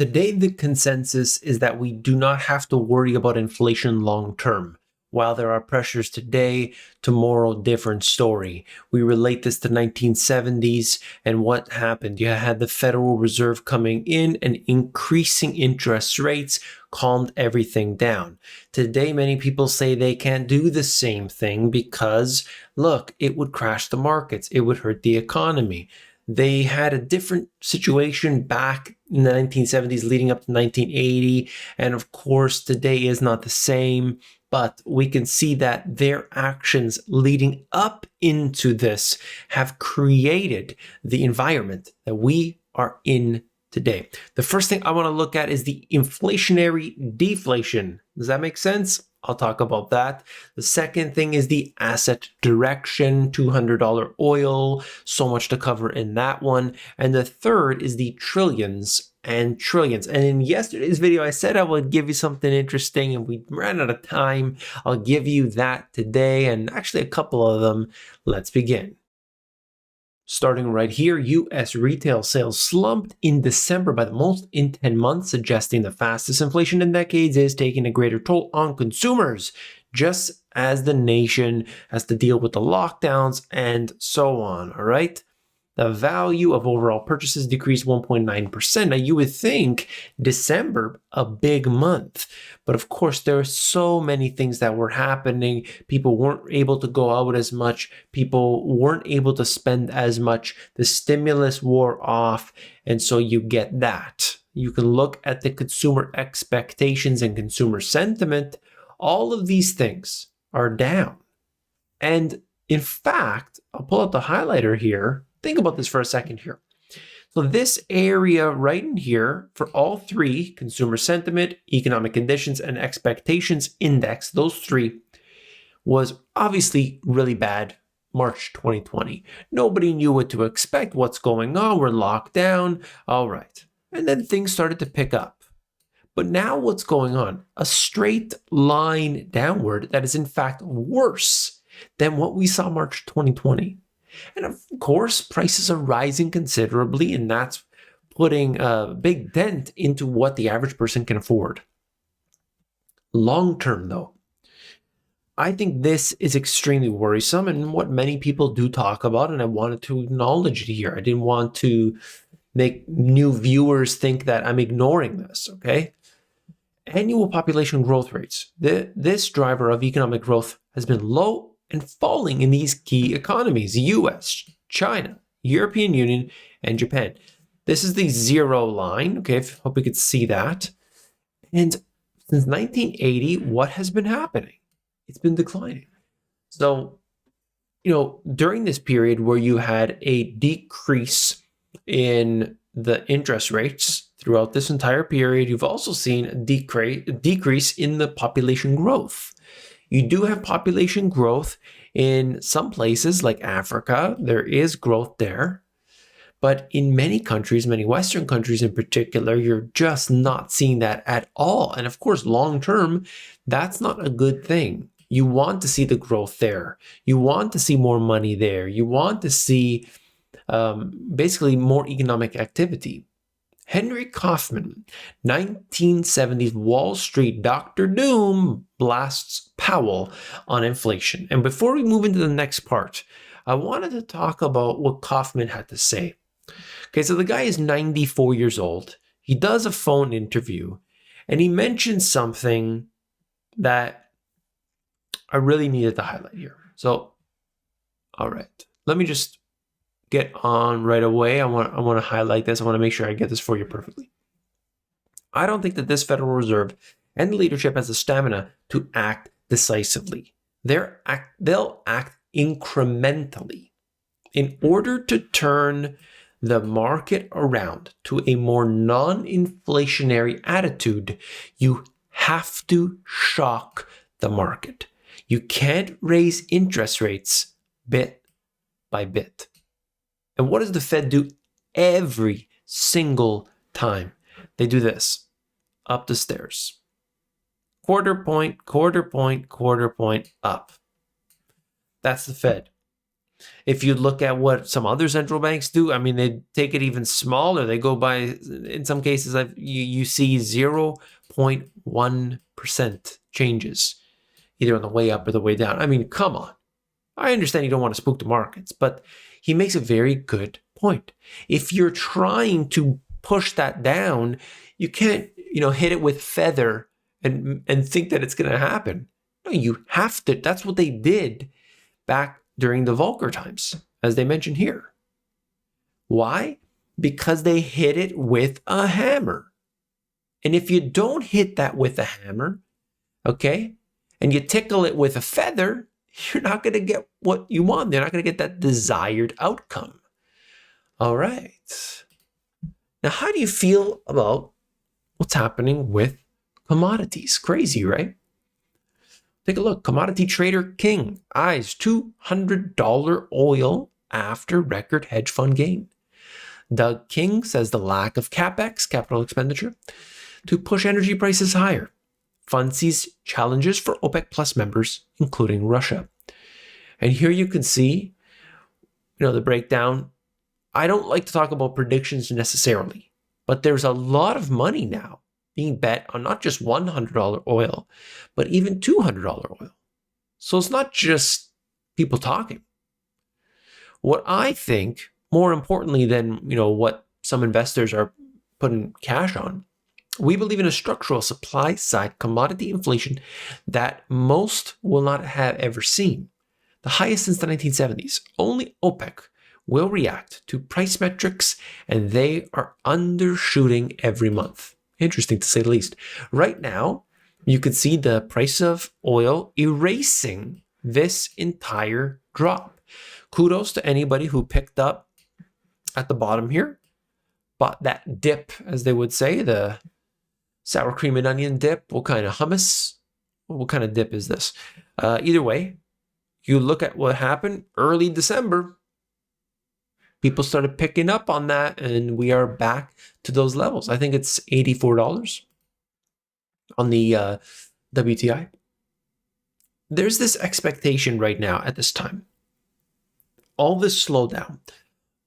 Today, the consensus is that we do not have to worry about inflation long term. While there are pressures today, tomorrow, different story. We relate this to 1970s and what happened. You had the Federal Reserve coming in and increasing interest rates calmed everything down. Today, many people say they can't do the same thing because, look, it would crash the markets. It would hurt the economy. They had a different situation back in the 1970s leading up to 1980. And of course, today is not the same. But we can see that their actions leading up into this have created the environment that we are in today. The first thing I want to look at is the inflationary deflation. Does that make sense? I'll talk about that. The second thing is the asset direction, $200 oil, so much to cover in that one. And the third is the trillions and trillions. And in yesterday's video, I said I would give you something interesting and we ran out of time. I'll give you that today and actually a couple of them. Let's begin. Starting right here, U.S. retail sales slumped in December by the most in 10 months, suggesting the fastest inflation in decades is taking a greater toll on consumers, just as the nation has to deal with the lockdowns and so on, all right? The value of overall purchases decreased 1.9%. Now, you would think December, a big month. But of course, there are so many things that were happening. People weren't able to go out as much. People weren't able to spend as much. The stimulus wore off. And so you get that. You can look at the consumer expectations and consumer sentiment. All of these things are down. And in fact, I'll pull out the highlighter here. Think about this for a second here. So this area right in here for all three, consumer sentiment, economic conditions, and expectations index, those three was obviously really bad March 2020. Nobody knew what to expect, what's going on, we're locked down, all right. And then things started to pick up. But now what's going on? A straight line downward that is in fact worse than what we saw March 2020. And of course, prices are rising considerably, and that's putting a big dent into what the average person can afford. Long term, though, I think this is extremely worrisome and what many people do talk about, and I wanted to acknowledge it here. I didn't want to make new viewers think that I'm ignoring this, okay? Annual population growth rates. This driver of economic growth has been low and falling in these key economies, US, China, European Union, and Japan. This is the zero line, okay, hope we could see that. And since 1980, what has been happening? It's been declining. So, during this period where you had a decrease in the interest rates throughout this entire period, you've also seen a decrease in the population growth. You do have population growth in some places like Africa. There is growth there. But in many countries, many Western countries in particular, you're just not seeing that at all. And of course, long term, that's not a good thing. You want to see the growth there. You want to see more money there. You want to see basically more economic activity. Henry Kaufman, 1970s Wall Street Dr. Doom, blasts Powell on inflation. And before we move into the next part, I wanted to talk about what Kaufman had to say. Okay, so the guy is 94 years old. He does a phone interview, and he mentions something that I really needed to highlight here. So, all right, let me just get on right away. I want to highlight this. I want to make sure I get this for you perfectly. I don't think that this Federal Reserve and the leadership has the stamina to act decisively. They'll act incrementally. In order to turn the market around to a more non-inflationary attitude, you have to shock the market. You can't raise interest rates bit by bit. And what does the Fed do every single time? They do this, up the stairs. Quarter point, quarter point, quarter point, up. That's the Fed. If you look at what some other central banks do, I mean, they take it even smaller. They go by, in some cases, you see 0.1% changes, either on the way up or the way down. I mean, come on. I understand you don't want to spook the markets, but he makes a very good point. If you're trying to push that down, you can't, hit it with feather and think that it's going to happen. No, you have to. That's what they did back during the Volcker times, as they mentioned here. Why? Because they hit it with a hammer. And if you don't hit that with a hammer, okay, and you tickle it with a feather, you're not going to get what you want. You're not going to get that desired outcome. All right. Now, how do you feel about what's happening with commodities? Crazy, right? Take a look. Commodity trader King eyes $200 oil after record hedge fund gain. Doug King says the lack of CapEx, capital expenditure, to push energy prices higher. Fund sees challenges for OPEC Plus members, including Russia. And here you can see, the breakdown. I don't like to talk about predictions necessarily, but there's a lot of money now being bet on not just $100 oil, but even $200 oil. So it's not just people talking. What I think, more importantly than, what some investors are putting cash on, we believe in a structural supply side commodity inflation that most will not have ever seen. The highest since the 1970s. Only OPEC will react to price metrics, and they are undershooting every month. Interesting to say the least. Right now, you can see the price of oil erasing this entire drop. Kudos to anybody who picked up at the bottom here, bought that dip, as they would say, the sour cream and onion dip. What kind of hummus? What kind of dip is this? Either way, you look at what happened early December. People started picking up on that, and we are back to those levels. I think it's $84 on the WTI. There's this expectation right now at this time. All this slowdown,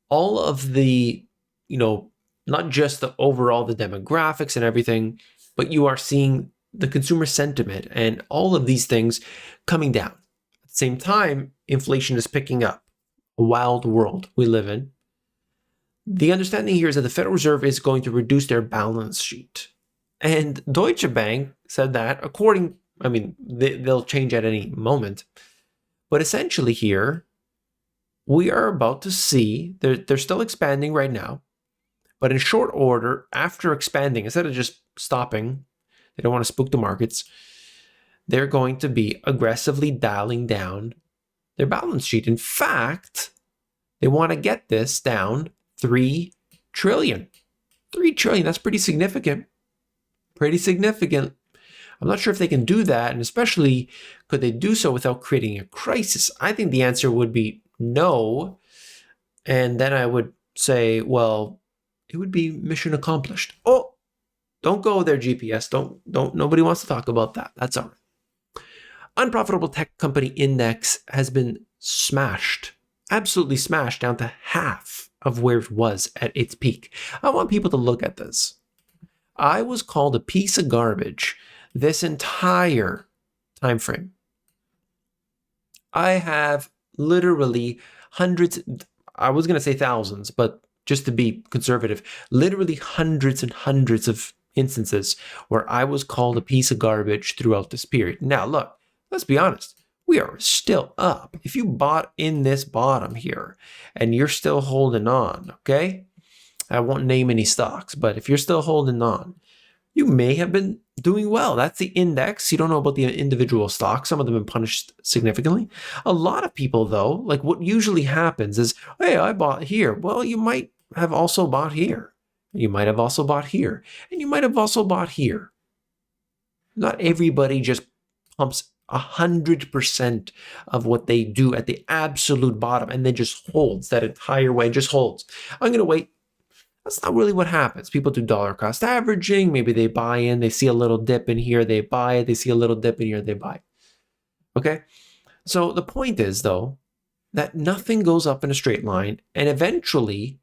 all of the, not just the overall, the demographics and everything, but you are seeing the consumer sentiment and all of these things coming down. At the same time, inflation is picking up. A wild world we live in. The understanding here is that the Federal Reserve is going to reduce their balance sheet. And Deutsche Bank said that they'll change at any moment. But essentially here, we are about to see, they're still expanding right now, but in short order, after expanding, instead of just stopping, they don't want to spook the markets, they're going to be aggressively dialing down their balance sheet. In fact, they want to get this down $3 trillion. $3 trillion, that's pretty significant. Pretty significant. I'm not sure if they can do that, and especially could they do so without creating a crisis? I think the answer would be no. And then I would say, well, it would be mission accomplished. Oh, don't go there, GPS. Don't, nobody wants to talk about that. That's all right. Unprofitable tech company index has been smashed, absolutely smashed down to half of where it was at its peak. I want people to look at this. I was called a piece of garbage this entire time frame. I have literally hundreds, I was going to say thousands, but just to be conservative, literally hundreds and hundreds of instances where I was called a piece of garbage throughout this period. Now, look, let's be honest. We are still up. If you bought in this bottom here and you're still holding on, okay? I won't name any stocks, but if you're still holding on, you may have been doing well. That's the index. You don't know about the individual stocks. Some of them have been punished significantly. A lot of people, though, like what usually happens is, hey, I bought here. Well, you might have also bought here. You might have also bought here. And you might have also bought here. Not everybody just pumps 100% of what they do at the absolute bottom and then just holds that entire way, just holds. I'm going to wait. That's not really what happens. People do dollar cost averaging. Maybe they buy in, they see a little dip in here, they buy it. They see a little dip in here, they buy it. Okay? So the point is, though, that nothing goes up in a straight line, and eventually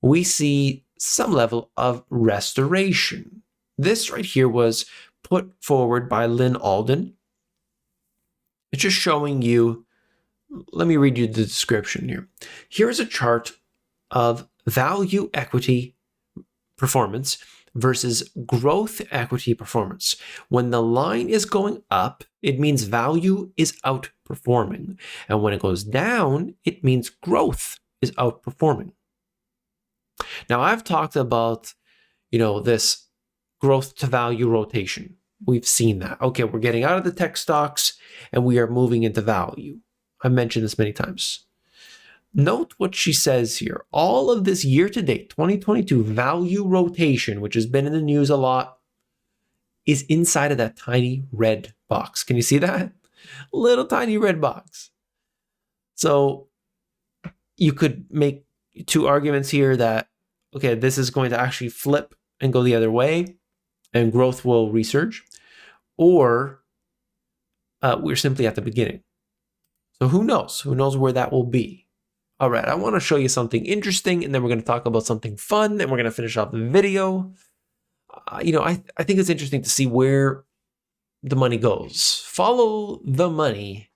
we see some level of restoration. This right here was put forward by Lynn Alden. It's just showing you, let me read you the description here. Here's a chart of value equity performance versus growth equity performance. When the line is going up, it means value is outperforming. And when it goes down, it means growth is outperforming. Now, I've talked about, this growth to value rotation. We've seen that. Okay, we're getting out of the tech stocks and we are moving into value. I've mentioned this many times. Note what she says here. All of this year-to-date 2022 value rotation, which has been in the news a lot, is inside of that tiny red box. Can you see that? Little tiny red box. So you could make two arguments here that, okay, this is going to actually flip and go the other way and growth will resurge, or we're simply at the beginning. So who knows? Who knows where that will be? All right, I want to show you something interesting, and then we're going to talk about something fun, and we're going to finish off the video. I think it's interesting to see where the money goes. Follow the money,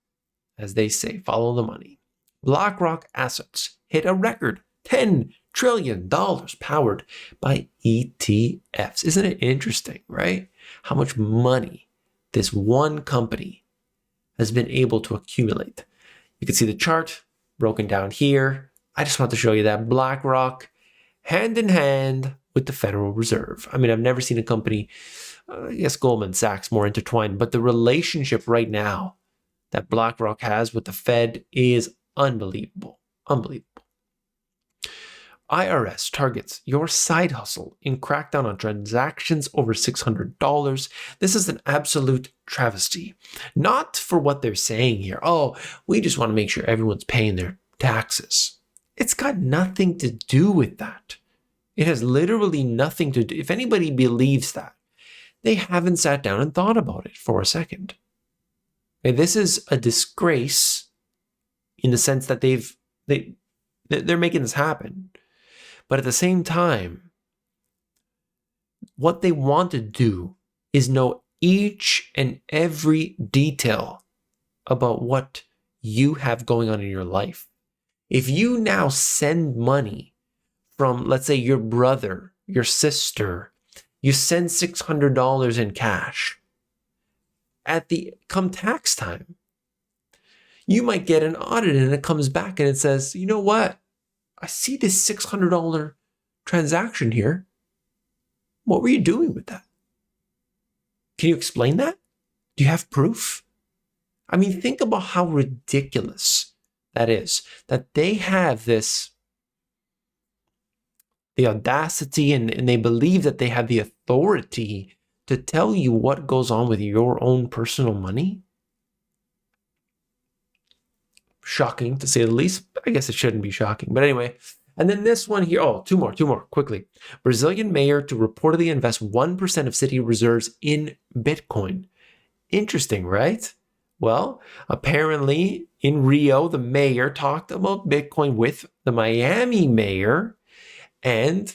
as they say, follow the money. BlackRock assets hit a record $10 trillion powered by ETFs. Isn't it interesting, right? How much money this one company has been able to accumulate. You can see the chart broken down here. I just want to show you that BlackRock hand in hand with the Federal Reserve. I mean, I've never seen a company, I guess Goldman Sachs more intertwined, but the relationship right now that BlackRock has with the Fed is unbelievable. Unbelievable. IRS targets your side hustle in crackdown on transactions over $600. This is an absolute travesty. Not for what they're saying here. Oh, we just want to make sure everyone's paying their taxes. It's got nothing to do with that. It has literally nothing to do. If anybody believes that, they haven't sat down and thought about it for a second. Okay, this is a disgrace in the sense that they're making this happen. But at the same time, what they want to do is know each and every detail about what you have going on in your life. If you now send money from, let's say, your brother, your sister, you send $600 in cash, at the come tax time, you might get an audit and it comes back and it says, you know what? I see this $600 transaction here. What were you doing with that? Can you explain that? Do you have proof? I mean, think about how ridiculous that is, that they have the audacity and they believe that they have the authority to tell you what goes on with your own personal money. Shocking, to say the least. I guess it shouldn't be shocking. But anyway, and then this one here. Oh, two more, quickly. Brazilian mayor to reportedly invest 1% of city reserves in Bitcoin. Interesting, right? Well, apparently in Rio, the mayor talked about Bitcoin with the Miami mayor. And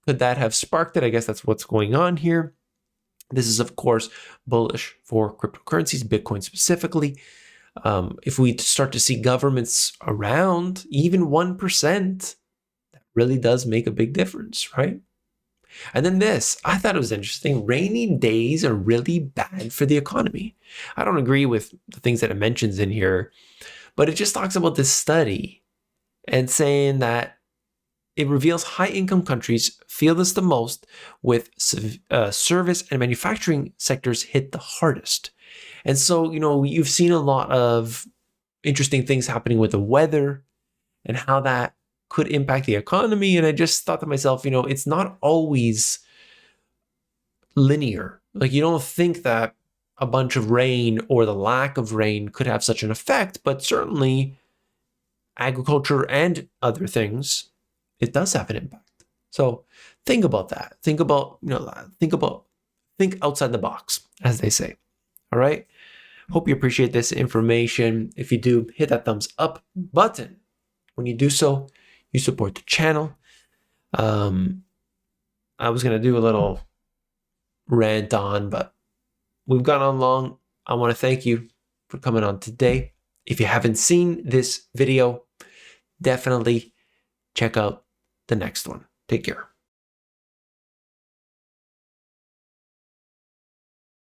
could that have sparked it? I guess that's what's going on here. This is, of course, bullish for cryptocurrencies, Bitcoin specifically. If we start to see governments around, even 1%, that really does make a big difference, right? And then this, I thought it was interesting. Rainy days are really bad for the economy. I don't agree with the things that it mentions in here, but it just talks about this study and saying that it reveals high-income countries feel this the most, with service and manufacturing sectors hit the hardest. And so, you've seen a lot of interesting things happening with the weather and how that could impact the economy. And I just thought to myself, it's not always linear. Like, you don't think that a bunch of rain or the lack of rain could have such an effect, but certainly agriculture and other things, it does have an impact. So think about that. Think outside the box, as they say. All right. Hope you appreciate this information. If you do, hit that thumbs up button. When you do so, you support the channel. I was going to do a little rant on, but we've gone on long. I want to thank you for coming on today. If you haven't seen this video, definitely check out the next one. Take care.